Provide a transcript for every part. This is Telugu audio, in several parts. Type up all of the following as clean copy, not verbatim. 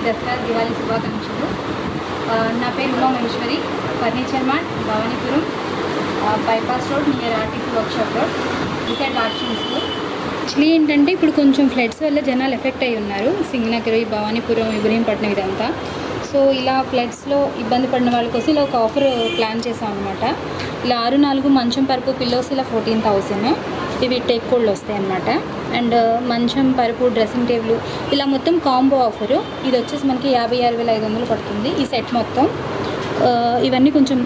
దసరా దివాళీ శుభాకాంక్షలు. నా పేరు Uma Maheshwari, furniture mart, Bhavanipuram, bypass road near RTC workshop road, డిసైడ్ లార్చింగ్ స్కూల్. యాక్చువల్లీ ఏంటంటే ఇప్పుడు కొంచెం ఫ్లడ్స్ వల్ల జనాలు ఎఫెక్ట్ అయ్యి ఉన్నారు. సింగనగర్, భవానీపురం, ఇబ్రహీంపట్నం ఇదంతా. సో ఇలా ఫ్లడ్స్లో ఇబ్బంది పడిన వాళ్ళ కోసం ఇలా ఒక ఆఫర్ ప్లాన్ చేసాం అనమాట. ఇలా 6-4 మంచం పరుపు పిల్లోస్ ఇలా 14,000. ఇవి టేక్ కోల్డ్ వస్తాయి అన్నమాట. అండ్ మంచం పరుపు డ్రెస్సింగ్ టేబుల్ ఇలా మొత్తం కాంబో ఆఫరు. ఇది వచ్చేసి మనకి 56,500 పడుతుంది ఈ సెట్ మొత్తం. ఇవన్నీ కొంచెం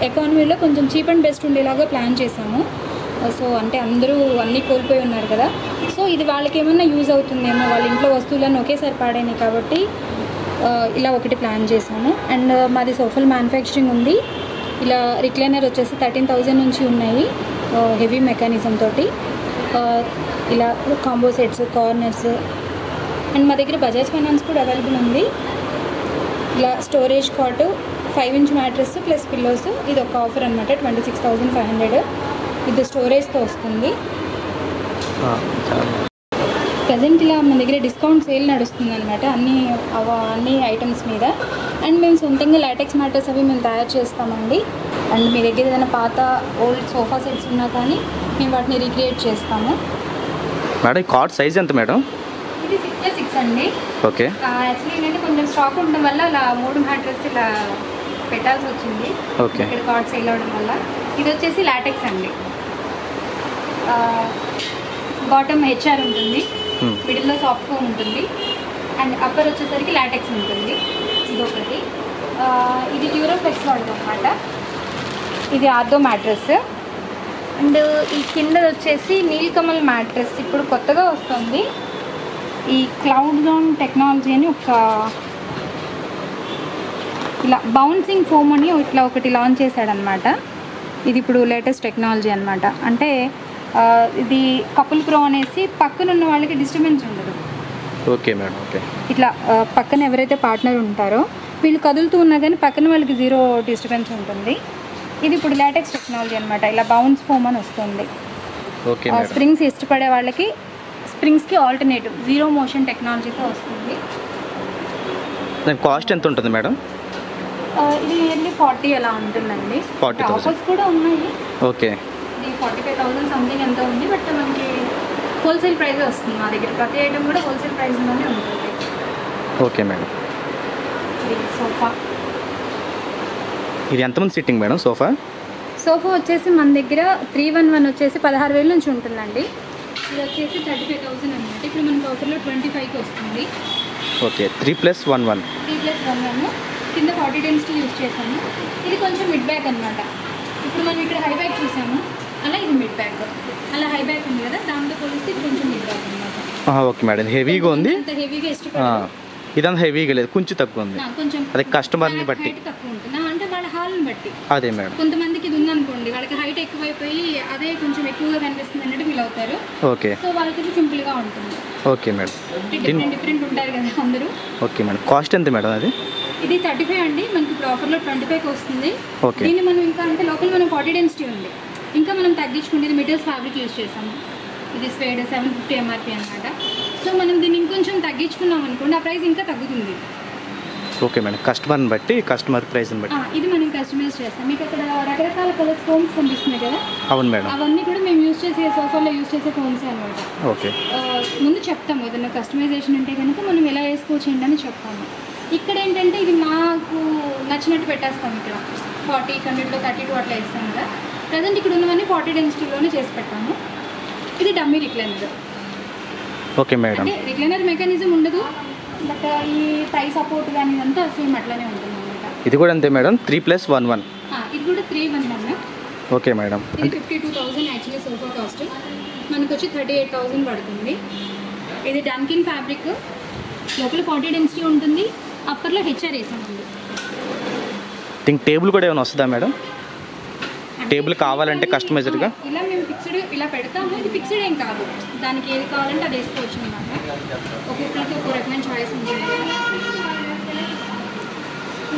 ఎకానమీలో కొంచెం చీప్ అండ్ బెస్ట్ ఉండేలాగా ప్లాన్ చేసాము. సో అంటే అందరూ అన్నీ కోల్పోయి ఉన్నారు కదా, సో ఇది వాళ్ళకి ఏమన్నా యూజ్ అవుతుందేమో, వాళ్ళ ఇంట్లో వస్తువులన్నీ ఒకేసారి పాడైనాయి కాబట్టి ఇలా ఒకటి ప్లాన్ చేసాము. అండ్ మాది సోఫల్ మ్యానుఫ్యాక్చరింగ్ ఉంది. ఇలా రిక్లైనర్ వచ్చేసి 13,000 నుంచి ఉన్నాయి హెవీ మెకానిజం తోటి. ఇలా కాంబో సెట్స్, కార్నర్స్. అండ్ మా దగ్గర బజాజ్ ఫైనాన్స్ కూడా అవైలబుల్ ఉంది. ఇలా storage cot, 5 inch mattress plus pillows. ఇది ఒక ఆఫర్ అనమాట, 26,500. ఇది స్టోరేజ్తో వస్తుంది. ప్రజెంట్ ఇలా మన దగ్గర డిస్కౌంట్ సేల్ నడుస్తుంది అనమాట అన్ని ఐటమ్స్ మీద. అండ్ మేము సొంతంగా లాటెక్స్ మ్యాటర్స్ అవి మేము తయారు చేస్తామండి. అండ్ మీ దగ్గర ఏదైనా పాత ఓల్డ్ సోఫా సెట్స్ ఉన్నా కానీ మేము వాటిని రీక్రియేట్ చేస్తాము. మేడం కార్డ్ సైజ్ ఎంత మేడం? ఇది 6x6 అండి. ఓకే. యాక్చువల్లీ ఏంటంటే కొంచెం స్టాక్ ఉండడం వల్ల అలా 3 మ్యాట్రెస్ ఇలా పెట్టాల్సి వచ్చింది. ఓకే. ఇక్కడ కార్డ్ సేల్ అవ్వడం వల్ల. ఇది వచ్చేసి లాటెక్స్ అండి. బాటమ్ హెచ్ఆర్ ఉంటుంది, మిడిల్లో సాఫ్ట్ ఫోమ్ ఉంటుంది, అండ్ అప్పర్ వచ్చేసరికి లాటెక్స్ ఉంటుంది. ఇది ఒకటి. ఇది డ్యూరోఫ్లెక్స్ వాడదు అనమాట. ఇది ఆర్థో మ్యాట్రెస్. అండ్ ఈ కింద వచ్చేసి నీల్కమల్ మ్యాట్రెస్ ఇప్పుడు కొత్తగా వస్తుంది. ఈ క్లౌడ్ జోన్ టెక్నాలజీ అని ఒక ఇలా బౌన్సింగ్ ఫోమ్ అని ఇట్లా ఒకటి లాంచ్ చేశాడనమాట. ఇది ఇప్పుడు లేటెస్ట్ టెక్నాలజీ అనమాట. అంటే ఇది కపుల్ ప్రో అనేసి పక్కన ఉన్న వాళ్ళకి డిస్టర్బెన్స్ ఉండదు. Okay madam. ఓకే. ఇట్లా పక్కన ఎవరైతే పార్ట్నర్ ఉంటారో వీళ్ళు కదులుతూ ఉన్నా కానీ పక్కన వాళ్ళకి 0 డిస్టర్బెన్స్ ఉంటుంది. ఇది ఇప్పుడు లేటెక్స్ టెక్నాలజీ అనమాట. ఇలా బౌన్స్ ఫోమ్ అని వస్తుంది. ఓకే. స్ప్రింగ్స్ ఇష్టపడే వాళ్ళకి స్ప్రింగ్స్కి ఆల్టర్నేటివ్ 0 మోషన్ టెక్నాలజీతో వస్తుంది. దాని కాస్ట్ ఎంత ఉంటుంది మేడం? ఇది నియర్లీ 40 అలా ఉంటుందండి. 40,000 ఆఫర్స్ కూడా ఉన్నాయి. ఓకే. ఇది 45,000 సంథింగ్ ఎంత ఉంది. బట్ మనకి హోల్సేల్ ప్రైస్ వస్తుంది మా దగ్గర. ప్రతి ఐటమ్ కూడా హోల్సేల్ ప్రైస్లోనే ఉంటుంది. Okay madam. ఇది సోఫా. ఇది ఎంతమంది సిట్టింగ్ మేడం సోఫా? సోఫా వచ్చేసి మన దగ్గర 311 వచ్చేసి 16,000 నుంచి ఉంటుందండి. ఇది వచ్చేసి 35,000 అనమాట. ఇప్పుడు మనకి ఆఫర్లో 25కి వస్తుంది. ఓకే. 3+11 కింద 40 డెన్సిటీ యూజ్ చేసాము. ఇది కొంచెం మిడ్ బ్యాక్ అనమాట. ఇప్పుడు మనం ఇక్కడ హై బ్యాక్ చూసాము, అలా ఇది మిడ్ బ్యాక్. అలా హై బ్యాక్ ఉంది కదా, దాంతో పోలిస్తే ఇది కొంచెం మిడ్ బ్యాక్ అనమాట. Okay madam. హెవీగా ఉంది. అంత హెవీగా ఇష్టపడతారు. ఇదంతా హెవీగా లేదు, కొంచెం తక్కువ ఉంది. కొంచెం అదే కస్టమర్ని బట్టి తక్కువ ఉంటుంది అంటే వాళ్ళ హాల్ని బట్టి. అదే మేడం. కొంతమందికి ఇది ఉందనుకోండి, వాళ్ళకి హైట్ ఎక్కువైపోయి అదే కొంచెం ఎక్కువగా కనిపిస్తుంది అన్నట్టు ఫీల్ అవుతారు. ఓకే. సో వాళ్ళకి ఇది సింపుల్గా ఉంటుంది. Okay madam. డిఫరెంట్ ఉంటారు కదా అందరూ. Okay madam. కాస్ట్ ఎంత మేడం అది? ఇది 35 అండి. మనకి ఇప్పుడు ఆఫర్లో 25కి వస్తుంది. ఓకే. దీన్ని మనం ఇంకా అంటే లోకల్ మనం 40 డెన్సిటీ ఉంది, ఇంకా మనం తగ్గించుకుంటే మెటీరియల్స్ ఫ్యాబ్రిక్ యూజ్ చేసాము. ఇది స్వేడ్ 750 MRP అనమాట. సో మనం దీన్ని ఇంకొంచెం తగ్గించుకున్నాం అనుకోండి, ఆ ప్రైస్ ఇంకా తగ్గుతుంది. Okay madam. కస్టమర్ని బట్టి, కస్టమర్ ప్రైస్ని బట్టి ఇది మనం కస్టమైజ్ చేస్తాం. మీకు అక్కడ రకరకాల కలర్స్ ఫోమ్స్ కనిపిస్తున్నాయి కదా. అవును మేడం. అవన్నీ కూడా మేము యూజ్ చేసే సోఫాలో యూజ్ చేసే ఫోమ్స్ అనమాట. ఓకే. ముందు చెప్తాము ఏదైనా కస్టమైజేషన్ అంటే కనుక మనం ఎలా వేసుకోవచ్చు ఏంటని చెప్తాము. ఇక్కడ ఏంటంటే ఇది మాకు నచ్చినట్టు పెట్టేస్తాం. ఇక్కడ 40, 100లో 32 అట్లా ఇస్తాం కదా. ప్రజెంట్ ఇక్కడ ఉన్నవన్నీ 40 డెన్సిటీలోనే చేసి పెట్టాము. ఇది డమ్మీ రిక్లైనర్. Okay madam. అంటే రిక్లైనర్ మెకానిజం ఉండదు, బట్ ఈ టై సపోర్ట్ కానీ ఇదంతా సేమ్ అట్లానే ఉంటుంది అనమాట. ఇది కూడా అంతే మేడం. 3+11. ఇది కూడా 311. Okay madam. ఇది 52,000 యాక్చువల్లీ సోఫా కాస్ట్. మనకు వచ్చి 38,000 పడుతుంది. ఇది డంకిన్ ఫ్యాబ్రిక్, లోపల 40 డెన్సిటీ ఉంటుంది, అప్పర్లో హెచ్ఆర్ వేసామండి. థింక్ టేబుల్ కూడా ఏమైనా వస్తుందా మేడం? టేబుల్ కావాలంటే కస్టమైజ్డ్గా ఇలా మేము ఫిక్స్డ్ ఇలా పెడతాము. ఇది ఫిక్స్డ్ ఏం కాదు, దానికి ఏది కావాలంటే అది వేసుకోవచ్చు అన్నమాట. ఒక్కొక్కరికి ఒక్కో రకమైన చాయిస్ ఉంటుంది.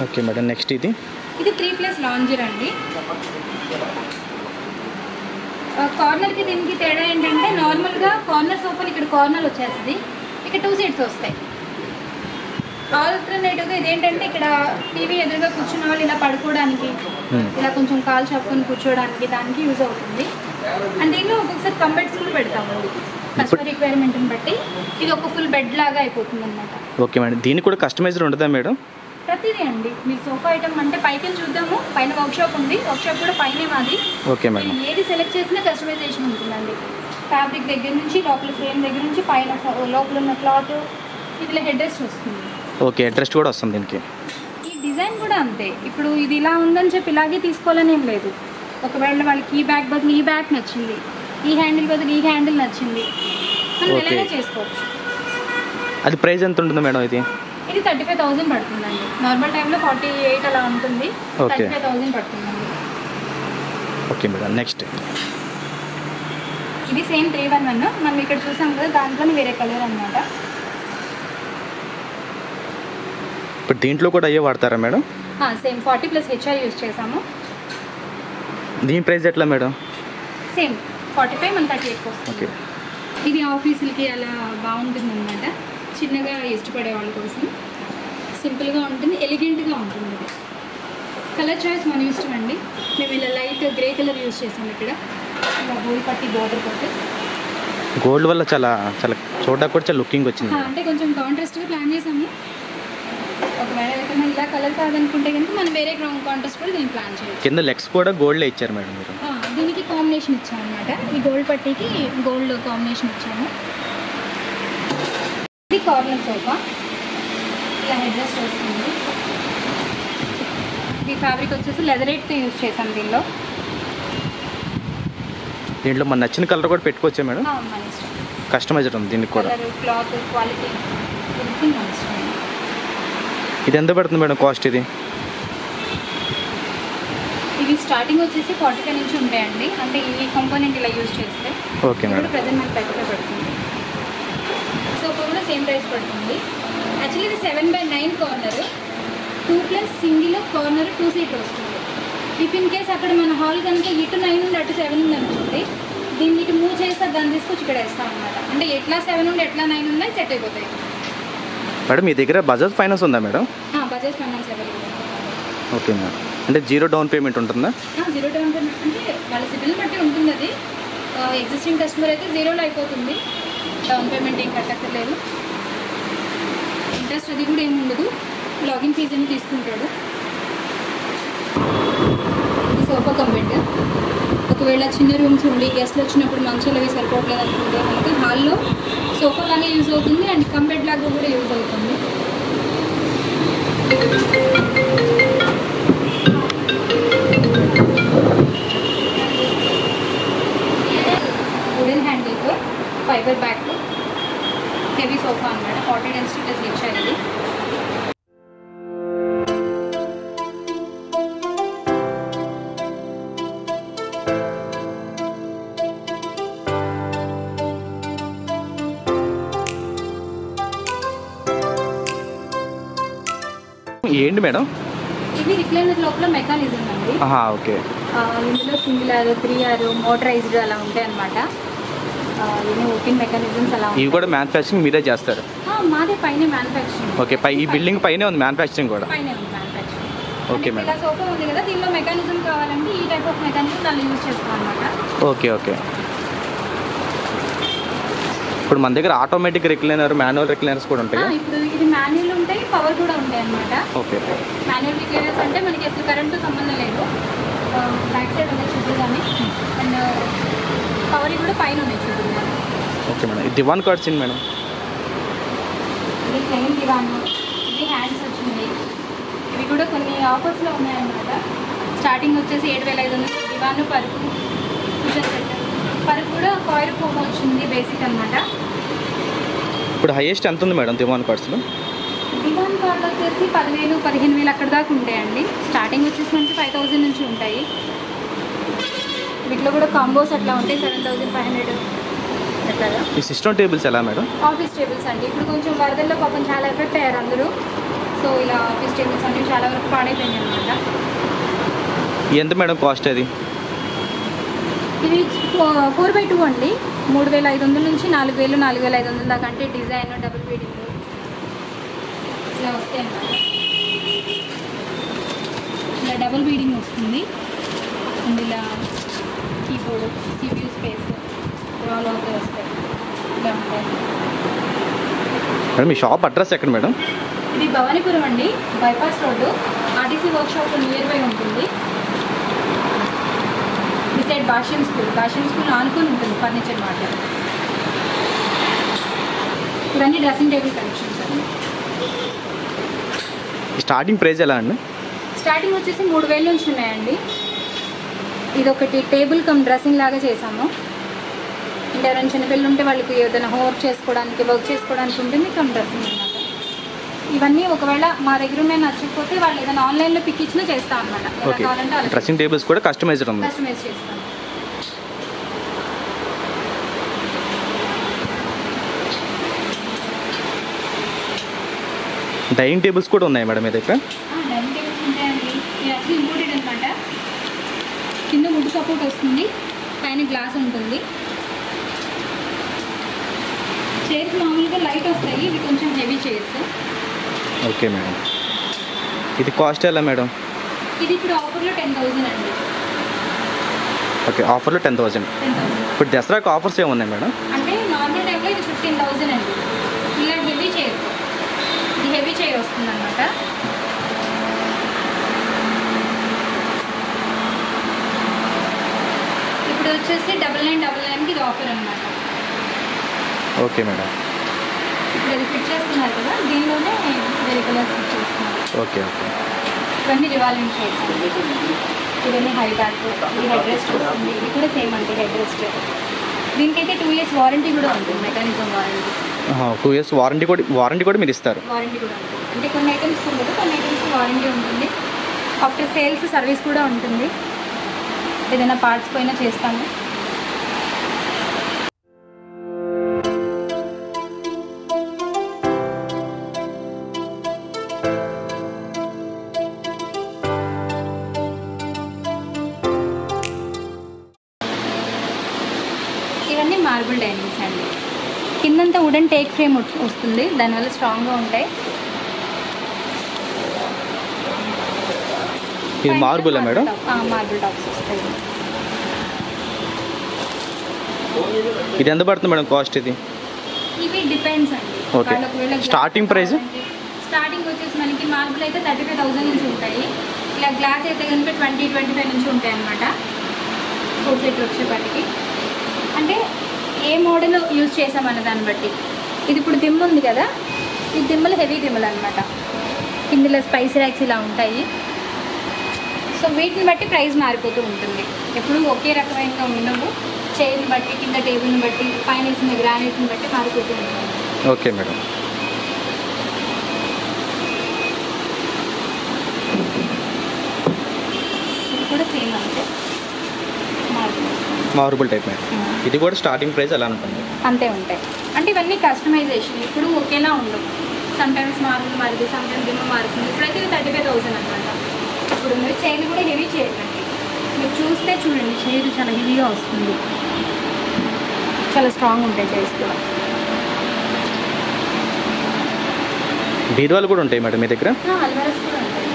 Okay madam. నెక్స్ట్ ఇది 3+ లాంజర్ అండి. కార్నర్కి దీనికి తేడా ఏంటంటే నార్మల్గా కార్నర్ సోఫాలు ఇక్కడ కార్నర్ వచ్చేస్తుంది, ఇక్కడ 2 సీట్స్ వస్తాయి. ఆల్టర్నేటివ్గా ఇదేంటంటే ఇక్కడ టీవీ ఎదురుగా కూర్చున్న వాళ్ళు ఇలా పడుకోవడానికి, ఇలా కొంచెం కాలు చాపుకొని కూర్చోవడానికి దానికి యూజ్ అవుతుంది. అండ్ దీనిలో ఒక్కొక్కసారి కంబెడ్స్ కూడా పెడతామండి కస్టమర్ రిక్వైర్మెంట్ని బట్టి. ఇది ఒక ఫుల్ బెడ్ లాగా అయిపోతుంది అనమాట. ఓకే మేడం, దీనికి కూడా కస్టమైజ్డ్ ఉంటుందా మేడం? ప్రతిదీ అండి. మీరు సోఫా ఐటమ్ అంటే పైకి చూద్దాము, పైన వర్క్షాప్ ఉంది, వర్క్షాప్ కూడా పైనే మాది. Okay madam. ఏది సెలెక్ట్ చేసినా కస్టమైజేషన్ ఉంటుందండి. ఫ్యాబ్రిక్ దగ్గర నుంచి లోపల ఫ్రేమ్ దగ్గర నుంచి పైన లోపల ఉన్న క్లాత్, ఇదిలో హెడ్ రెస్ట్ వస్తుంది. ఓకే, హెడ్ రెస్ట్ కూడా వస్తుంది దీనికి. ఈ డిజైన్ కూడా అంతే. ఇప్పుడు ఇది ఇలా ఉందని చెప్పి ఇలాగే తీసుకోవాలని ఏం లేదు. ఒకవేళ వాళ్ళకి ఈ బ్యాక్ బదులు ఈ బ్యాక్ నచ్చింది, ఈ హ్యాండిల్ బదులు ఈ హ్యాండిల్ నచ్చింది, మనం ఎలాగే చేసుకోవచ్చు. అది ప్రైస్ ఎంత ఉంటుంది మేడం? ఇది 35,000 పడుతుందండి. నార్మల్ టైంలో 48 అలా ఉంటుంది. 35,000 పడుతుందండి. ఓకే మేడం, నెక్స్ట్ ఇది సేమ్ 311 మనం ఇక్కడ చూసాం కదా, దాంట్లోనే వేరే కలర్ అనమాట. ఇప్పుడు దీంట్లో కూడా అయ్యే వాడతారా మేడం? సేమ్ 40+ HR యూజ్ చేసాము. దీని ప్రైస్ ఎట్లా మేడం? సేమ్ 45 మన 38 వస్తుంది. ఓకే. ఇది ఆఫీసులకి అలా బాగుంటుంది అనమాట. చిన్నగా ఇష్టపడే వాళ్ళ కోసం సింపుల్గా ఉంటుంది, ఎలిగెంట్గా ఉంటుంది. ఇది కలర్ చాయిస్ మన ఇష్టం అండి. మేము ఇలా లైట్ గ్రే కలర్ యూజ్ చేసాం. ఇక్కడ ఇలా గోల్డ్ పట్టి బోర్డర్ తోటి గోల్డ్ వల్ల చాలా చాలా చూడడానికి కూడా చాలా లుకింగ్ వచ్చింది. అంటే కొంచెం కాంట్రాస్ట్గా ప్లాన్ చేసాము. ఒకవేళ ఏదైనా ఇలా కలర్ కాదనుకుంటే కనుక మనం వేరే గ్రౌండ్ కాంట్రాస్ట్ కూడా దీన్ని ప్లాన్ చేయొచ్చు. కింద లెగ్స్ కూడా గోల్డ్లో ఇచ్చారు మేడం మీరు? దీనికి కాంబినేషన్ ఇచ్చాము అనమాట. ఈ గోల్డ్ పట్టీకి గోల్డ్ కాంబినేషన్ ఇచ్చాము. ఇది కార్నర్ సోఫా, ఇలా హెడ్ రెస్ట్ వస్తుంది. ఈ ఫ్యాబ్రిక్ వచ్చేసి లెదరేట్తో యూజ్ చేసాం. దీంట్లో మన నచ్చిన కలర్ కూడా పెట్టుకోవచ్చా మేడం? మన ఇష్టం. కస్టమైజ్డ్ ఉంది దీనికి కూడా. కలర్, క్లాత్, క్వాలిటీ ఎవ్రీథింగ్ మన ఇష్టం. ఇది ఎంత పడుతుంది మేడం కాస్ట్? ఇవి స్టార్టింగ్ వచ్చేసి 45 నుంచి ఉంటాయండి. అంటే ఈ కంపోనెంట్ ఇలా యూజ్ చేస్తే. Okay madam. ప్రజెంట్ మనకి పెద్దగా పడుతుంది. సోఫా కూడా సేమ్ ప్రైస్ పడుతుంది. యాక్చువల్లీ ఇది 7/9 కార్నర్, 2+ సింగిల్ కార్నర్ 2 సీటర్ వస్తుంది. ఇఫ్ ఇన్ కేస్ అక్కడ మన హాల్ కనుక ఇటు 9 నుండి అటు 7 ఉంది అనుకోండి, దీనికి మూవ్ చేస్తే దాన్ని తీసుకొచ్చి ఇక్కడ వేస్తాం అనమాట. అంటే ఎట్లా 7 నుండి ఎట్లా 9 ఉన్నాయి సెట్ అయిపోతాయి. మేడం మీ దగ్గర బజాజ్ ఫైనాన్స్ ఉందా madam? Bajaj finance available. Okay madam. అంటే 0 డౌన్ పేమెంట్ ఉంటుందా? 0 డౌన్ పేమెంట్ అంటే వాళ్ళ సిబిల్ బట్టి ఉంటుంది. అది ఎగ్జిస్టింగ్ కస్టమర్ అయితే 0లో అయిపోతుంది. డౌన్ పేమెంట్ ఏం కట్టక్కర్లేదు. ఇంట్రెస్ట్ అది కూడా ఏమి ఉండదు. లాగిన్ ఫీజు అని తీసుకుంటాడు. ఇది సోఫా కంబెడ్. ఒకవేళ చిన్న రూమ్స్ ఉండి గెస్ట్లు వచ్చినప్పుడు మంచాలు అవి సరిపోవట్లేదు అనుకుంటే కనుక హాల్లో సోఫా లాగా యూజ్ అవుతుంది అండ్ కంబెడ్ లాగా కూడా యూజ్ అవుతుంది. వుడెన్ హ్యాండిల్తో ఫైబర్ బ్యాక్ హెవీ సోఫా అన్నమాట. 40 డెన్సిటీ HI ఇది. ఏంటి మేడం? ఇది రిక్లైనర్ లోపల మెకానిజం అండి. ఓకే. ఇందులో సింగిల్ ఆర్ 3 ఆర్ మోటరైజ్డ్ అలా ఉంటాయి అనమాట. ఇవి ఓపెన్ మెకానిజమ్స్ అలా. ఇవి కూడా మ్యానుఫ్యాక్చరింగ్ మీరే చేస్తారు? మాదే పైన మ్యానుఫ్యాక్చరింగ్. ఓకే. ఈ బిల్డింగ్ పైనే ఉంది మ్యానుఫ్యాక్చరింగ్ కూడా? పైన ఉంది మ్యానుఫ్యాక్చరింగ్. Okay madam. ఇలా సోఫా ఉంది కదా, దీనిలో మెకానిజం కావాలంటే ఈ టైప్ ఆఫ్ మెకానిజం దాన్ని యూజ్ చేస్తాం అనమాట. ఓకే. ఇప్పుడు మన దగ్గర ఆటోమేటిక్ రిక్లైనర్, మాన్యువల్ రిక్లైనర్స్ కూడా ఉంటాయి. ఇప్పుడు ఇది మాన్యువల్ ఉంటాయి, పవర్ కూడా ఉంటాయి అనమాట. ఓకే. మాన్యువల్ రిక్లైనర్స్ అంటే మనకి అసలు కరెంట్తో సంబంధం లేదు. బ్యాక్ సైడ్ ఉన్నాయి చూద్దామని, అండ్ పవర్ కూడా పైన ఉన్నాయి చూద్దాం. Okay madam. ఇది దివాన్ కార్డ్స్ ఏంటి మేడం? ఇది ప్లెయిన్ దివాన్. ఇది హ్యాండ్స్ వచ్చింది. ఇవి కూడా కొన్ని ఆఫర్స్లో ఉన్నాయన్నమాట. స్టార్టింగ్ వచ్చేసి 7,500 దివాన్. పరుపు కూడా కాయిల్ ఫోమ్ వచ్చింది బేసిక్ అనమాట. ఇప్పుడు హైయెస్ట్ ఎంత ఉంది మేడం దివాన్ కార్డ్స్లో? దివాన్ కార్డ్ వచ్చేసి 10,000, 15,000 అక్కడ దాకా ఉంటాయండి. స్టార్టింగ్ వచ్చేసి మనకి 5,000 నుంచి ఉంటాయి. వీటిలో కూడా కాంబోస్ అట్లా ఉంటాయి 7,500 అట్లాగా. ఈ సిస్టమ్ టేబుల్స్ ఎలా మేడం? ఆఫీస్ టేబుల్స్ అండి. ఇప్పుడు కొంచెం వరదల్లో పాపం చాలా ఎఫెక్ట్ అయ్యారు అందరూ. సో ఇలా ఆఫీస్ టేబుల్స్ అంటే చాలా వరకు పాడైపోయింది అనమాట. ఎంత మేడం కాస్ట్ అది? ఇది 4/2 అండి. 3,500 నుంచి 4,000, 4,500 దాకా. అంటే డిజైన్, డబుల్ బెడ్డింగ్, ఇలా వస్తాయి అన్నమాట. ఇలా డబుల్ బీడింగ్ వస్తుంది అండ్ ఇలా కీబోర్డు CPU స్పేస్ ఆల్ అవుతాయి వస్తాయి. ఇలా ఉంటాయి. మేడం మీ షాప్ అడ్రస్ ఎక్కడ మేడం? ఇది భవానీపురం అండి, bypass road, RTC workshop near by ఉంటుంది. బిసైడ్ భాష్యం స్కూల్ ఆనుకొని ఉంటుంది ఫర్నిచర్ మార్కెట్. ఇవన్నీ డ్రెస్సింగ్ టేబుల్ కలెక్షన్స్ అండి. స్టార్టింగ్ ప్రైస్ ఎలా అండి? స్టార్టింగ్ వచ్చేసి 3000 నుంచి ఉన్నాయండి. ఇది ఒకటి టేబుల్ కమ్ డ్రెస్సింగ్ లాగా చేసాము. అంటే ఎవరైనా చిన్నపిల్లలు ఉంటే వాళ్ళకి ఏదైనా వర్క్ చేసుకోవడానికి ఉంటుంది కమ్ డ్రెస్సింగ్ అనమాట. ఇవన్నీ ఒకవేళ మా దగ్గర ఉన్నాయి నచ్చకపోతే వాళ్ళు ఏదైనా ఆన్లైన్లో పిక్ ఇచ్చినా చేస్తాం అనమాట. ఓకే. డ్రెస్సింగ్ టేబుల్స్ కూడా కస్టమైజ్ చేస్తాం. డైనింగ్ టేబుల్స్ కూడా ఉన్నాయి మేడం మీ దగ్గర? డైనింగ్ టేబుల్స్ ఉంటాయండి. ఇది యాక్చువల్లీ ఇంపోర్టెడ్ అనమాట. కింద వుడ్ సపోర్ట్ వస్తుంది, పైన గ్లాస్ ఉంటుంది. చైర్స్ మామూలుగా లైట్ వస్తాయి, ఇవి కొంచెం హెవీ చైర్స్. Okay madam. ఇది కాస్ట్ ఎలా మేడం? ఇది ఇప్పుడు ఆఫర్లో 10,000 అండి. ఓకే, ఆఫర్లో 10,000. ఇప్పుడు దసరాకు ఆఫర్స్ ఏమున్నాయి మేడం? అంటే నార్మల్ టైంలో ఇది 15,000 అండి. ఇలా హెవీ చైర్, ఇది హెవీ చైర్ వస్తుంది అనమాట. ఇప్పుడు వచ్చేసి 9999కి ఇది ఆఫర్ అనమాట. Okay madam. ఇప్పుడు అది ఫిట్ చేస్తున్నారు కదా, దీనిలోనే వేరే కలర్స్ ఫిట్ చేస్తున్నారు. Okay okay. ఇవన్నీ రివాల్వింగ్ చైర్స్ అండి. ఇవన్నీ హై బ్యాక్, ఇది హెడ్ రెస్ట్ వస్తుంది. ఇది కూడా సేమ్ అండి హెడ్ రెస్ట్. దీనికైతే 2 years వారంటీ కూడా ఉంటుంది, మెకానిజం వారంటీ. 2 years వారంటీ కూడా మీరు ఇస్తారు? వారంటీ కూడా ఉంటుంది. అంటే కొన్ని ఐటమ్స్ ఉండదు, కొన్ని ఐటమ్స్కి వారంటీ ఉంటుంది. ఆఫ్టర్ సేల్స్ సర్వీస్ కూడా ఉంటుంది. ఏదైనా పార్ట్స్ పోయినా చేస్తాము. ఇవన్నీ మార్బుల్ డైనింగ్స్ అండి. కిందంతా వుడెన్ టేక్ ఫ్రేమ్ వస్తుంది, దానివల్ల స్ట్రాంగ్గా ఉంటాయి. ఇది మార్బుల్ మేడం? మార్బుల్ టాప్స్ వస్తాయి. ఇది ఎంత పడుతుంది మేడం కాస్ట్? ఇది ఇవి డిపెండ్స్ అండి. ఓకే. Starting price? స్టార్టింగ్ వచ్చేసి మనకి మార్బుల్ అయితే 35,000 నుంచి ఉంటాయి. ఇలా గ్లాస్ అయితే కనుక 20-25 నుంచి ఉంటాయి అన్నమాట. 4 సెట్ వచ్చేపాటికి. అంటే ఏ మోడల్ యూజ్ చేసామన్న దాన్ని బట్టి. ఇది ఇప్పుడు దిమ్మ ఉంది కదా, ఈ దిమ్మలు హెవీ దిమ్మలు అనమాట. ఇందులో స్పైస్ ర్యాక్స్ ఇలా ఉంటాయి. సో వీటిని బట్టి ప్రైస్ మారిపోతూ ఉంటుంది. ఎప్పుడు ఒకే రకమైనగా ఉండవు. చైర్ని బట్టి, కింద టేబుల్ని బట్టి, పైన వేసిన గ్రానైట్ని బట్టి మారిపోతూ ఉంటుంది. Okay madam. ఇది కూడా సేమ్ అంతే, మార్బుల్ టైప్ మేడం. ఇది కూడా స్టార్టింగ్ ప్రైస్ ఎలా ఉంటుంది? అంతే ఉంటాయి. అంటే ఇవన్నీ కస్టమైజేషన్, ఇప్పుడు ఒకేలా ఉండవు. సమ్టైమ్స్ మార్బుల్ మారుతుంది, సమ్టైమ్స్ దిమ్మ మారుతుంది. ఇప్పుడైతే ఇది 35,000 అనమాట. ఇప్పుడు మీరు చైర్లు కూడా హెవీ చేయండి. మీరు చూస్తే చూడండి, చైర్ చాలా హెవీగా వస్తుంది, చాలా స్ట్రాంగ్ ఉంటాయి చైర్స్ కూడా. బీరువాలు కూడా ఉంటాయి మేడం మీ దగ్గర? అల్మారాస్ కూడా ఉంటాయి.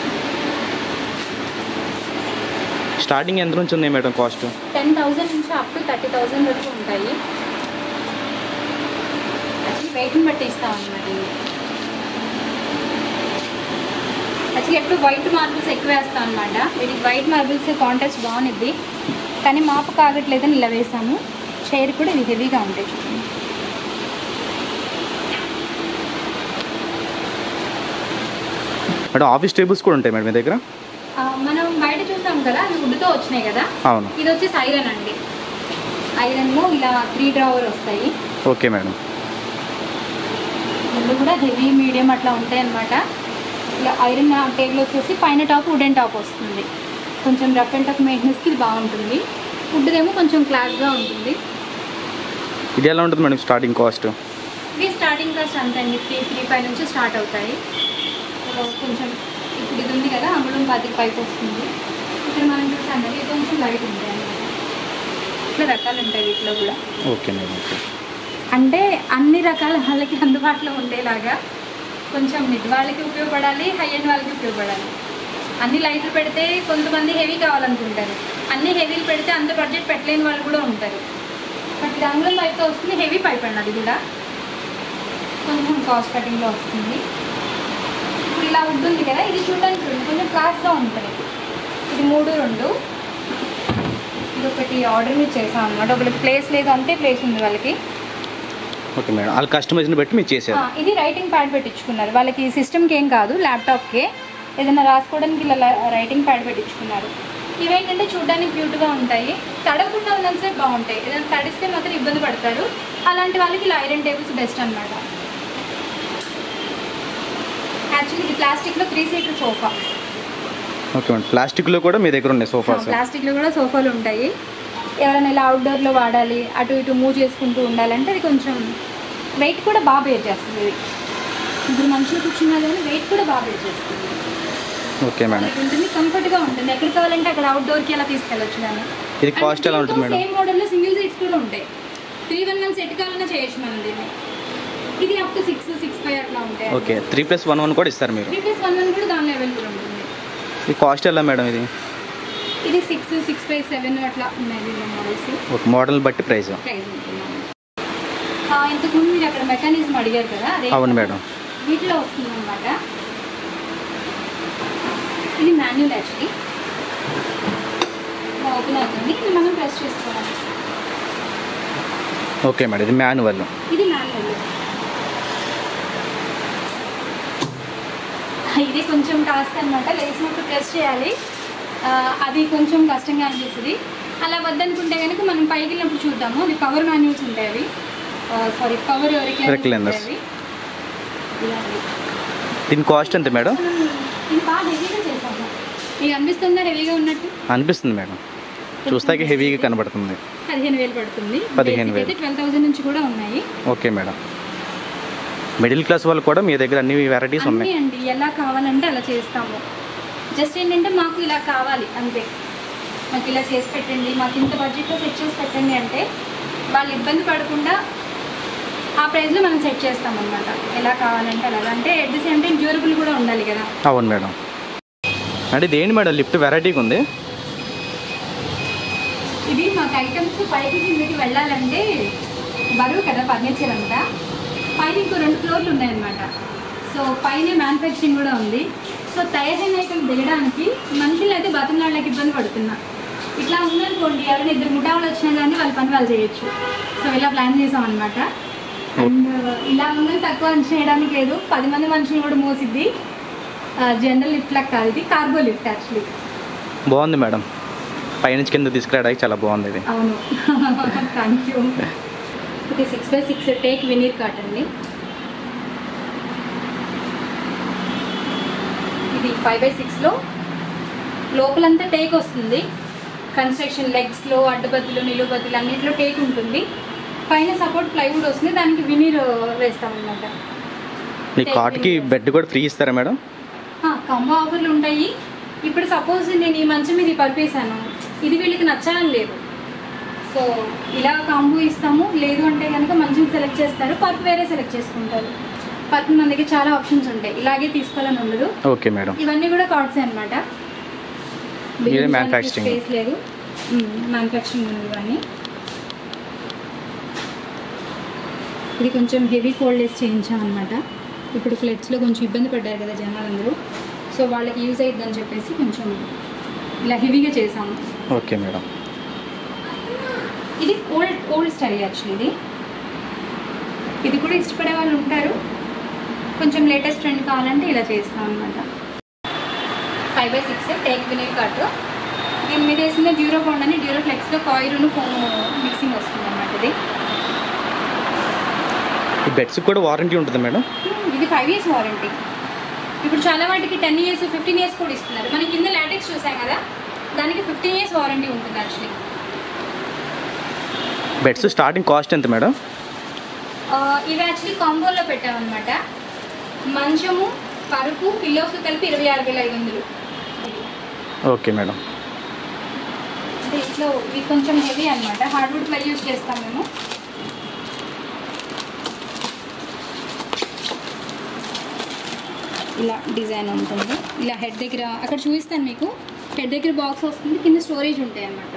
స్టార్టింగ్ ఎంత నుంచి ఉన్నాయి మేడం కాస్ట్? 10,000 నుంచి అప్ టు 30,000 వరకు ఉంటాయి. యాక్చువల్లీ వెయిట్ని బట్టి ఇస్తాం అన్నమాట. యాక్చువల్లీ ఎప్పుడు వైట్ మార్బుల్స్ ఎక్కువ వేస్తాం అనమాట. వీటికి వైట్ మార్బుల్స్ కాంట్రాస్ట్ బాగుంది, కానీ మాపు కాగట్లేదని ఇలా వేసాము. చైర్ కూడా ఇది హెవీగా ఉంటాయి చూడండి. మేడం ఆఫీస్ టేబుల్స్ కూడా ఉంటాయి మేడం మీ దగ్గర? మనం బయట చూసాం కదా, అది వుడ్తో వచ్చినాయి కదా. అవును. ఇది వచ్చేసి ఐరన్ అండి. ఐరన్లో ఇలా 3 డ్రావర్ వస్తాయి. Okay madam. ఇల్లు కూడా హెవీ మీడియం అట్లా ఉంటాయి అన్నమాట. ఇలా ఐరన్ టేబుల్ వచ్చేసి పైన టాప్ వుడెన్ టాప్ వస్తుంది. కొంచెం రఫ్ అండ్ టఫ్ మెయింటెనెన్స్కి ఇది బాగుంటుంది. వుడ్దేమో కొంచెం క్లాస్గా ఉంటుంది. ఇది ఎలా ఉంటుంది మేడం స్టార్టింగ్ కాస్ట్? ఇది స్టార్టింగ్ కాస్ట్ అంతే అండి, 3-5 నుంచి స్టార్ట్ అవుతాయి. కొంచెం ఇప్పుడు ఇది ఉంది కదా, అమ్మడం 10 పైకి వస్తుంది. ఇక్కడ మనం చూసాం కదా, ఇది కొంచెం లైట్ ఉంటాయి అన్నమాట. ఇట్లా రకాలు ఉంటాయి వీటిలో కూడా. Okay madam. ఓకే. అంటే అన్ని రకాల వాళ్ళకి అందుబాటులో ఉండేలాగా కొంచెం మిడ్ వాళ్ళకి ఉపయోగపడాలి, హై ఎండ్ వాళ్ళకి ఉపయోగపడాలి. అన్ని లైట్లు పెడితే కొంతమంది హెవీ కావాలనుకుంటారు, అన్ని హెవీలు పెడితే అంత బడ్జెట్ పెట్టలేని వాళ్ళు కూడా ఉంటారు. బట్ ఇది అంగుళం పైప్తో వస్తుంది, హెవీ పైప్ అండి. అది కూడా కొంచెం కాస్ట్ కటింగ్లో వస్తుంది. ఇప్పుడు ఇలా ఉంటుంది కదా, ఇది చూడడానికి కొంచెం క్లాస్గా ఉంటుంది. ఇది 3-2. ఇది ఒకటి ఆర్డర్ మీద చేసాం అన్నమాట. ఒకరికి ప్లేస్ లేదు, అంతే ప్లేస్ ఉంది వాళ్ళకి. ఓకే మేడం, వాళ్ళ కస్టమైజ్ని బట్టి మీరు చేశారు. ఇది రైటింగ్ ప్యాడ్ పెట్టించుకున్నారు వాళ్ళకి, సిస్టమ్కి ఏం కాదు, ల్యాప్టాప్కే ఏదైనా రాసుకోవడానికి ఇలా రైటింగ్ ప్యాడ్ పెట్టించుకున్నారు. ఇవేంటంటే చూడడానికి క్యూట్గా ఉంటాయి, తడవకుండా ఉన్నంతసేపు బాగుంటాయి. ఏదైనా తడిస్తే మాత్రం ఇబ్బంది పడతారు, అలాంటి వాళ్ళకి ఇలా ఐరన్ టేబుల్స్ బెస్ట్ అనమాట. యాక్చువల్లీ ఇది ప్లాస్టిక్లో 3-సీటర్ సోఫా. ఓకే మేడం, ప్లాస్టిక్లో కూడా మీ దగ్గర ఉన్నాయి సోఫాస్? ప్లాస్టిక్లో కూడా సోఫాలు ఉంటాయి. ఎవరైనా ఇలా అవుట్డోర్లో వాడాలి, అటు ఇటు మూవ్ చేసుకుంటూ ఉండాలంటే అది కొంచెం వెయిట్ కూడా బాగా బేర్ చేస్తుంది. ఇది ఇప్పుడు మనుషులు కూర్చున్నా కానీ వెయిట్ కూడా బాగా బేర్ చేస్తుంది. ఓకే మేడం, ఉంటుంది, కంఫర్ట్గా ఉంటుంది. ఎక్కడ కావాలంటే అక్కడ అవుట్డోర్కి అలా తీసుకెళ్ళొచ్చు. దాన్ని ఇది కాస్ట్ ఎలా ఉంటుంది మేడం? సేమ్ మోడల్లో సింగిల్ సీట్స్ కూడా ఉంటాయి. 3-1-1 సెట్ కావాలన్నా చేయొచ్చు మనం దీన్ని. ఇది అప్ టు 6-6-5 అట్లా ఉంటాయి. ఓకే, 3+1 కూడా ఇస్తారు మీరు? 3+1 కూడా దానిలో అవైలబుల్ ఉంటుంది. ఈ కాస్ట్ ఎలా మేడం? ఇది 6-6-5-7 అట్లా ఉన్నాయి దీనిలో మోడల్స్. ఒక మోడల్ బట్టి ప్రైస్ ఉంటుంది. ఇంతకుముందు మీరు అక్కడ మెకానిజం అడిగారు కదా, అదే అవును మేడం, వీటిలో వస్తుంది అనమాట. ఇది మాన్యువల్ యాక్చువల్లీ, ఓపెన్ అవుతుంది, ఇది మనం ప్రెస్ చేసుకోవాలి. ఓకే మేడం, ఇది మాన్యువల్. ఇది మాన్యువల్. ఇది కొంచెం టాస్క్ అనమాట, లేచినప్పుడు ప్రెస్ చేయాలి. అది కొంచెం కష్టంగా అనిపిస్తుంది. అలా వద్దనుకుంటే కనుక మనం పైకి వెళ్ళినప్పుడు చూద్దాము, అది పవర్ మాన్యువల్స్ ఉంటాయి. అవి పవర్ రిక్లైనర్స్. దీని కాస్ట్ ఎంత మేడం? ఇది బాగా హెవీగా చేసాము. మీకు అనిపిస్తుందా హెవీగా ఉన్నట్టు? అనిపిస్తుంది మేడం, చూస్తాకి హెవీగా కనబడుతుంది. 15,000 పడుతుంది. 15,000. 12,000 నుంచి కూడా ఉన్నాయి. ఓకే మేడం, మిడిల్ క్లాస్ వాళ్ళు కూడా మీ దగ్గర అన్ని వెరైటీస్ ఉన్నాయి అండి. ఎలా కావాలంటే అలా చేస్తాము. జస్ట్ ఏంటంటే మాకు ఇలా కావాలి అంతే, మాకు ఇలా చేసి పెట్టండి, మాకు ఇంత బడ్జెట్లో సెట్ చేసి పెట్టండి అంటే వాళ్ళు ఇబ్బంది పడకుండా ఆ ప్రైస్లో మనం సెట్ చేస్తామన్నమాట. ఎలా కావాలంటే అలాగా, అంటే at the same time durable కూడా ఉండాలి కదా. అవును మేడం. అంటే ఇదేంటి మేడం లిఫ్ట్ వెరైటీగా ఉంది? ఇది మాకు ఐటమ్స్ పైకి కిందకి వెళ్ళాలంటే బరువు కదా ఫర్నిచర్ అంతా, పైన ఇంకో 2 ఫ్లోర్లు ఉన్నాయన్నమాట. సో పైన మ్యానుఫ్యాక్చరింగ్ కూడా ఉంది. సో తయారైన ఐటమ్ దిగడానికి మనుషులు అయితే బతుకులాళ్ళకి ఇబ్బంది పడుతున్నా. ఇట్లా ఉందనుకోండి, ఎవరైనా 2 ముఠాలు వచ్చినా కానీ వాళ్ళ పని వాళ్ళు చేయొచ్చు. సో ఇలా ప్లాన్ చేసాం అనమాట. అండ్ ఇలా ఉందని తక్కువ చేయడానికి లేదు, 10 మంది మనుషులు కూడా మోసిద్ది. జనరల్ లిఫ్ట్ లాగా కాదు, ఇది కార్గో లిఫ్ట్ యాక్చువల్లీ. బాగుంది మేడం, పైనుంచి కింద తీసుకురావడానికి చాలా బాగుంది ఇది. అవును, థ్యాంక్ యూ. ఇది 6x6 టేక్ వినీర్ కాట్ అండి. ఇది 5x6లో లోపలంతా టేక్ వస్తుంది. కన్స్ట్రక్షన్ లెగ్స్లో అడ్డుబద్దులు నిలువుబద్దులు అన్నింటిలో టేక్ ఉంటుంది. పైన సపోర్ట్ ప్లైవుడ్ వస్తుంది, దానికి వినీర్ వేస్తామన్నమాట. మీ కాట్కి బెడ్ కూడా ఫ్రీ ఇస్తారా మేడం? కాంబో ఆఫర్లు ఉంటాయి. ఇప్పుడు సపోజ్ నేను ఈ మంచం మీద పరిపేశాను, ఇది వీళ్ళకి నచ్చాలని లేదు. సో ఇలా కాంబో ఇస్తాము. లేదు అంటే కనుక మంచం సెలెక్ట్ చేస్తారు, పర్పు వేరే సెలెక్ట్ చేసుకుంటారు. పర్పు మన దగ్గర చాలా ఆప్షన్స్ ఉంటాయి, ఇలాగే తీసుకోవాలని ఉండదు. ఓకే మేడం, ఇవన్నీ కూడా కార్డ్సే అనమాట. మ్యానుఫ్యాక్చరింగ్ స్పేస్ లేదు, మ్యానుఫ్యాక్చరింగ్ ఉంది ఇవన్నీ. ఇది కొంచెం హెవీ ఫోల్డ్ వేసి చేయించాం అనమాట. ఇప్పుడు ఫ్లెట్స్లో కొంచెం ఇబ్బంది పడ్డారు కదా జనాలందరూ, సో వాళ్ళకి యూజ్ అవుతుందని చెప్పేసి కొంచెం ఇలా హెవీగా చేసాము. Okay madam. ఇది ఓల్డ్ స్టైల్ యాక్చువల్లీ. ఇది కూడా ఇష్టపడే వాళ్ళు ఉంటారు, కొంచెం లేటెస్ట్ ట్రెండ్ కావాలంటే ఇలా చేస్తాం అనమాట. 5x6 take veneer cot. దీని మీద వేసిన డ్యూరోఫౌండ్ అని డ్యూరోఫ్లెక్స్లో కాయిరును ఫోమ్ మిక్సింగ్ వస్తుంది అనమాట. ఈ బెడ్స్ కూడా వారంటీ ఉంటుంది మేడం? ఇది 5 years వారంటీ. ఇప్పుడు చాలా వాటికి 10 years 15 years కూడా ఇస్తున్నారు. మనం కింద లాటెక్స్ చూసాం కదా, దానికి 15 years వారంటీ ఉంటుంది యాక్చువల్లీ. బెడ్స్ స్టార్టింగ్ కాస్ట్ ఎంత మేడం? ఇవి యాక్చువల్లీ కాంబోలో పెట్టామన్నమాట. మంచము పరుపు పిల్లోస్ కలిపి 26,500. Okay madam. దీంట్లో ఇవి కొంచెం హెవీ అనమాట, హార్డ్వుడ్ ప్లై యూజ్ చేస్తాం మేము. ఇలా డిజైన్ ఉంటుంది. ఇలా హెడ్ దగ్గర అక్కడ చూపిస్తాను మీకు. హెడ్ దగ్గర బాక్స్ వస్తుంది, కింద స్టోరేజ్ ఉంటాయి అన్నమాట.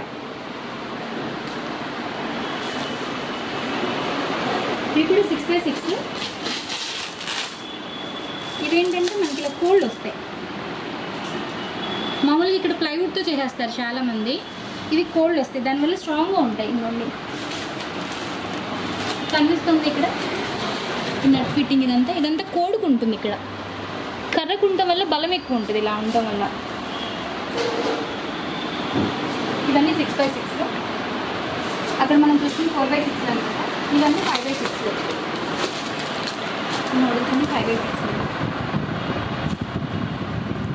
ఇవి కూడా 6x6. ఇవేంటంటే మనకి ఇలా కోల్డ్ వస్తాయి. మామూలుగా ఇక్కడ ప్లైవుడ్తో చేసేస్తారు చాలామంది, ఇవి కోల్డ్ వస్తాయి, దానివల్ల స్ట్రాంగ్గా ఉంటాయి. ఇంకోండి కనిపిస్తుంది ఇక్కడ నట్ ఫిట్టింగ్, ఇదంతా కోడుకుంటుంది. ఇక్కడ కర్రకు ఉండటం వల్ల బలం ఎక్కువ ఉంటుంది, ఇలా ఉండటం వల్ల. ఇవన్నీ 6x6. అక్కడ మనం చూస్తుంది 4x6 అనమాట. ఇవన్నీ 5x6 మోడల్స్ అన్ని 5x6.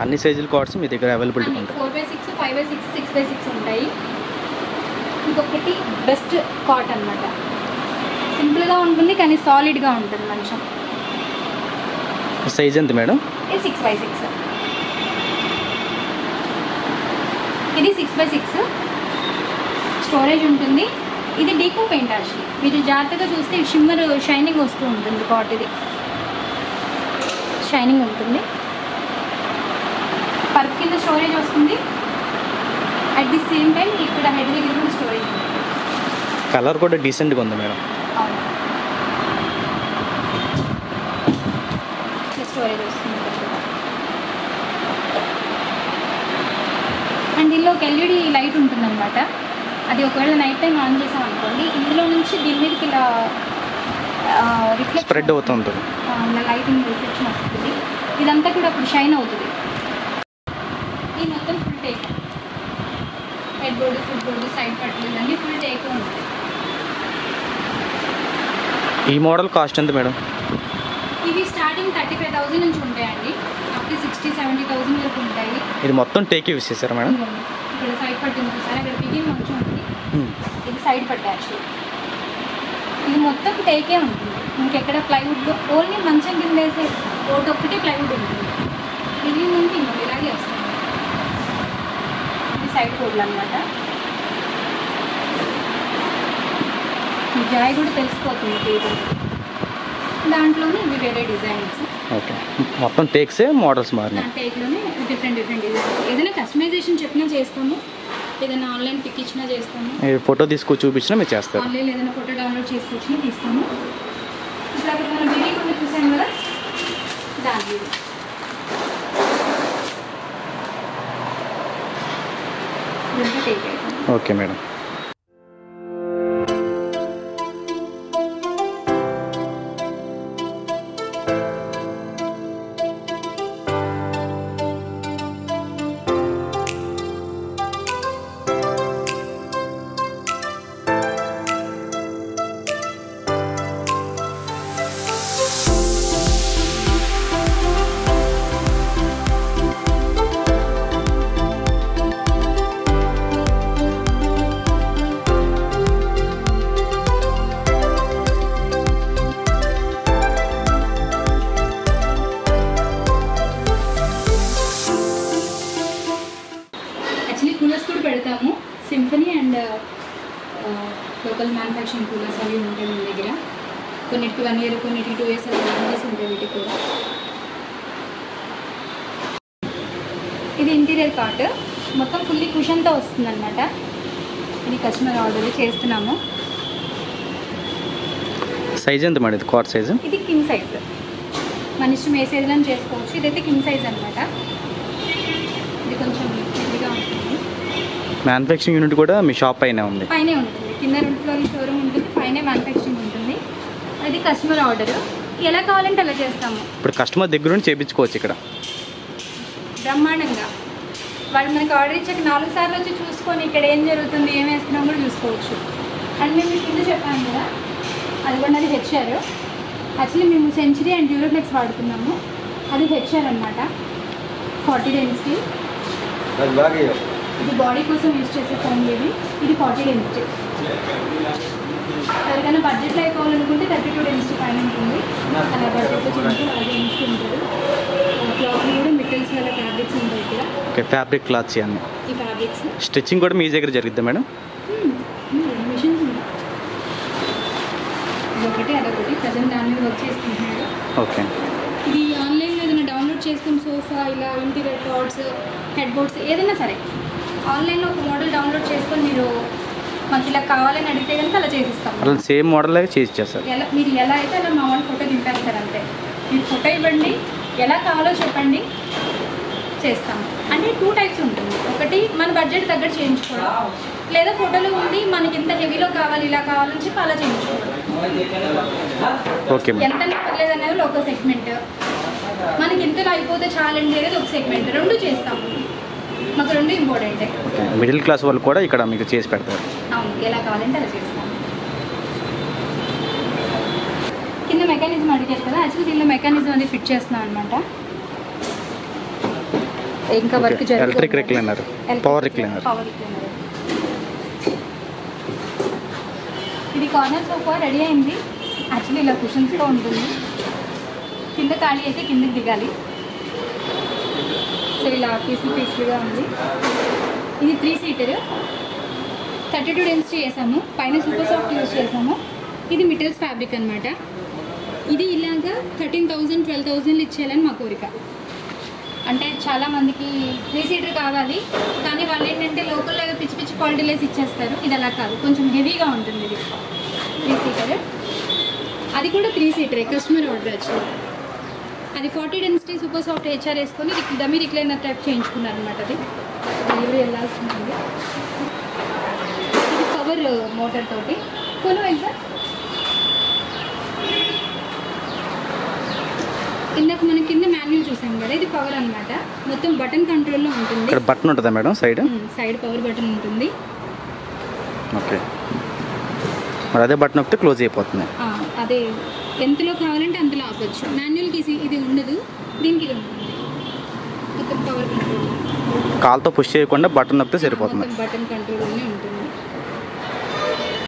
అన్ని సైజుల కార్డ్స్ మీ దగ్గర అవైలబిలిటీ ఉంటాయి. 4x6, 5x6, 6x6 ఉంటాయి. ఇంకొకటి బెస్ట్ కాట్ అనమాట. సింపుల్గా ఉంటుంది కానీ సాలిడ్గా ఉంటుంది మంచం. సైజ్ ఎంత మేడం? ఇది 6x6. ఇది 6x6 స్టోరేజ్ ఉంటుంది. ఇది డీకో పెయింట్ యాక్చువల్లీ. మీరు జాగ్రత్తగా చూస్తే షిమ్మర్ షైనింగ్ వస్తూ ఉంటుంది. కాట్ ఇది షైనింగ్ ఉంటుంది. పర్ఫ్ కింద స్టోరేజ్ వస్తుంది. అట్ ది సేమ్ టైం ఇక్కడ హెడ్ దగ్గర కూడా స్టోరేజ్ ఉంటుంది. కలర్ కూడా డీసెంట్గా ఉంది మేడం. అవును, స్టోరేజ్ వస్తుంది. అండ్ దీనిలో ఒక ఎల్ఈడి లైట్ ఉంటుందన్నమాట. అది ఒకవేళ నైట్ టైం ఆన్ చేసాం అనుకోండి, ఇందులో నుంచి దీని మీదకి ఇలా రిఫ్లెక్ట్ స్ప్రెడ్ అవుతుంది. ఇలా లైటింగ్ రిఫ్లెక్షన్ వస్తుంది. ఇదంతా కూడా అప్పుడు షైన్ అవుతుంది. ఈ మొత్తం full teak. Head board, foot board, side పట్లు ఇవన్నీ ఫుల్ టేక్ ఉంటుంది. ఈ మోడల్ కాస్ట్ ఎంత మేడం? ఇవి స్టార్టింగ్ 35,000 నుంచి ఉంటాయండి. అప్ టు 60-70,000 వరకు ఉంటాయి. ఇది మొత్తం టేక్ యూస్ చేశారా మేడం? ఇక్కడ సైడ్ పట్టు ఉంది సార్, అక్కడ బిగిన్ కొంచెం ఉంది. ఇది సైడ్ పట్టు యాక్చువల్లీ. ఇది మొత్తం టేకే ఉంటుంది. ఇంకెక్కడ ప్లైవుడ్, ఓన్లీ మంచం కింద వేసే ఓటు ఒక్కటే ప్లైవుడ్ ఉంటుంది. ఇది నుంచి ఇంకొక ఇలాగే వస్తుంది. ఇది సైడ్ కోడ్లు అనమాట. ఈ జాయ్ కూడా తెలిసిపోతుంది టేబుల్. దాంట్లోనే ఇవి వేరే డిజైన్స్. ఓకే, మొత్తం టేక్సే మోడల్స్ మారినాయి. టేక్లోనే డిఫరెంట్ డిజైన్స్. ఏదైనా కస్టమైజేషన్ చెప్పినా చేస్తాము, ఏదైనా ఆన్లైన్ పిక్ ఇచ్చినా చేస్తాము, ఫోటో తీసుకొని చూపించినా మీరు చేస్తారు. ఆన్లైన్ ఏదైనా ఫోటో డౌన్లోడ్ చేసుకొచ్చినా తీస్తాము. ఇప్పుడు అక్కడ మనం వీడియో కూడా చూసాం కదా, దాని ఇదంతా టేక్ అవుతుంది. Okay madam. కూలర్స్ కూడా పెడతాము. Symphony and local manufacturing coolers అవి ఉంటాయి మన దగ్గర. కొన్నిటికి 1 year, కొన్నిటికి 2 years అలా వారంటీస్ ఉంటాయి వీటికి కూడా. ఇది ఇంటీరియర్ పార్ట్ మొత్తం ఫుల్లీ కుషన్తో వస్తుంది అనమాట. ఇది కస్టమర్ ఆర్డర్ చేస్తున్నాము. సైజ్ ఎంత మేడం? ఇది కార్డ్ సైజు? ఇది కింగ్ సైజ్. మన ఇష్టం ఏ సైజులో చేసుకోవచ్చు. ఇదైతే కింగ్ సైజ్ అనమాట. ఇది కొంచెం హెవీగా ఉంటుంది. మ్యానుఫ్యాక్చరింగ్ యూనిట్ కూడా మీ షాప్ పైనే ఉంది? పైనే ఉంటుంది. కింద 2 floor షోరూమ్ ఉంటుంది, పైనే మ్యానుఫ్యాక్చరింగ్ ఉంటుంది. అది కస్టమర్ ఆర్డర్. ఎలా కావాలంటే అలా చేస్తాము. ఇప్పుడు కస్టమర్ దగ్గర నుండి చేయించుకోవచ్చు ఇక్కడ బ్రహ్మాండంగా. వాళ్ళు మనకి ఆర్డర్ ఇచ్చాక 4 సార్లు వచ్చి చూసుకొని ఇక్కడ ఏం జరుగుతుంది, ఏం వేస్తున్నాం కూడా చూసుకోవచ్చు. అండ్ మేము మీకు కింద చెప్పాను కదా, అది కూడా అది హెచ్ఆర్. యాక్చువల్లీ మేము సెంచరీ అండ్ డ్యూరోఫ్లెక్స్ వాడుతున్నాము. అది హెచ్ఆర్ అనమాట, 40 డెన్సిటీ. ఇది బాడీ కోసం యూజ్ చేసే ఫోన్ ఇది. ఇది 40 డెన్సిటీ. ఎవరికైనా బడ్జెట్లో అయిపోవాలనుకుంటే 32 డెన్సిటీ పైన ఉంటుంది. అలా బడ్జెట్లో చిన్నది అలాగే డెన్సిటీ ఉంటుంది. క్లాత్ కూడా మెటీరియల్స్ వల్ల ఫ్యాబ్రిక్స్ ఉంటాయి ఇక్కడ. ఓకే, ఫ్యాబ్రిక్ క్లాత్స్ అన్నీ. ఈ ఫ్యాబ్రిక్స్ స్టిచ్చింగ్ కూడా మీ దగ్గర జరిగిద్దా మేడం? మిషన్స్ ఉన్నాయి. ఇదొకటి అదొకటి ప్రజెంట్ దాని మీద వర్క్ చేసుకుంటున్నారు. ఓకే. ఇది ఆన్లైన్లో ఏదైనా డౌన్లోడ్ చేసుకుని సోఫా ఇలా ఇంటీరియర్ పార్ట్స్ హెడ్ బోర్డ్స్ ఏదైనా సరే ఆన్లైన్లో ఒక మోడల్ డౌన్లోడ్ చేసుకొని మీరు మనకి ఇలా కావాలని అడిగితే కనుక అలా చేసిస్తాం. అలా సేమ్ మోడల్ చేసి చేస్తారు. మీరు ఎలా అయితే అలా మా వాళ్ళు ఫోటో దింపేస్తారు అంతే. మీరు ఫోటో ఇవ్వండి, ఎలా కావాలో చెప్పండి, చేస్తాము. అంటే 2 టైప్స్ ఉంటుంది. ఒకటి మన బడ్జెట్ తగ్గట్టు చేయించుకోవడం, లేదా ఫోటోలో ఉండి మనకి ఇంత హెవీలో కావాలి ఇలా కావాలని చెప్పి అలా చేయించుకోవడం. ఓకే, ఎంత పర్లేదు అనేది ఒక సెగ్మెంట్, మనకి ఇంతలో అయిపోతే చాలండి అనేది ఒక సెగ్మెంట్. 2 చేస్తాము, మాకు 2 ఇంపార్టెంటే. మిడిల్ క్లాస్ వాళ్ళు కూడా ఇక్కడ మీకు చేసి పెడతారు. అవును, ఎలా కావాలంటే అలా చేస్తాము. కింద మెకానిజం అడిగారు కదా, యాక్చువల్లీ దీనిలో మెకానిజం అనేది ఫిట్ చేస్తున్నాం అనమాట. ఇంకా వర్క్ జరుగుతుంది. Electric recliner, power recliner. ఇది కార్నర్ సోఫా రెడీ అయింది. యాక్చువల్లీ ఇలా కుషన్స్తో ఉంటుంది. కింద ఖాళీ అయితే కిందకి దిగాలి. సో ఇలా పీసులుగా ఉంది. ఇది 3 సీటర్ 32 డెన్సిటీ చేసాము. పైన సూపర్ సాఫ్ట్ యూజ్ చేసాము. ఇది మిటల్స్ ఫ్యాబ్రిక్ అనమాట. ఇది ఇలాగా 13,000 12,000 ఇచ్చేయాలని మా కోరిక. అంటే చాలామందికి 3 సీటర్ కావాలి, కానీ వాళ్ళు ఏంటంటే లోకల్లో పిచ్చి పిచ్చి క్వాలిటీలేసి ఇచ్చేస్తారు. ఇది అలా కాదు, కొంచెం హెవీగా ఉంటుంది. ఇది 3 సీటర్. అది కూడా 3 సీటరే, కస్టమర్ ఆర్డర్ యాక్చువల్లీ. అది 40 డెన్సిటీ సూపర్ సాఫ్ట్ హెచ్ఆర్ వేసుకొని డమీ రిక్లైనర్ టైప్ చేయించుకున్నారు అనమాట. అది డెలివరీ వెళ్ళాల్సి ఉంటుంది. ఇది పవర్ మోటార్ తోటి ఎగ్జామ్. ఇందాక మనం కింద మాన్యువల్ చూసాం కదా, ఇది పవర్ అనమాట. మొత్తం బటన్ కంట్రోల్లో ఉంటుంది. ఇక్కడ బటన్ ఉంటుందా మేడం? సైడ్ పవర్ బటన్ ఉంటుంది. ఓకే, మరి అదే బటన్ ఒకటి క్లోజ్ అయిపోతుంది. అదే ఎంతలో కావాలంటే అంతలో ఆపచ్చు. మాన్యువల్కి ఇది ఉండదు, దీనికి ఇది ఉంటుంది. మొత్తం పవర్ కంట్రోల్, కాల్తో పుష్ చేయకుండా బటన్ నొక్కితే సరిపోతుంది. బటన్ కంట్రోల్లోనే ఉంటుంది.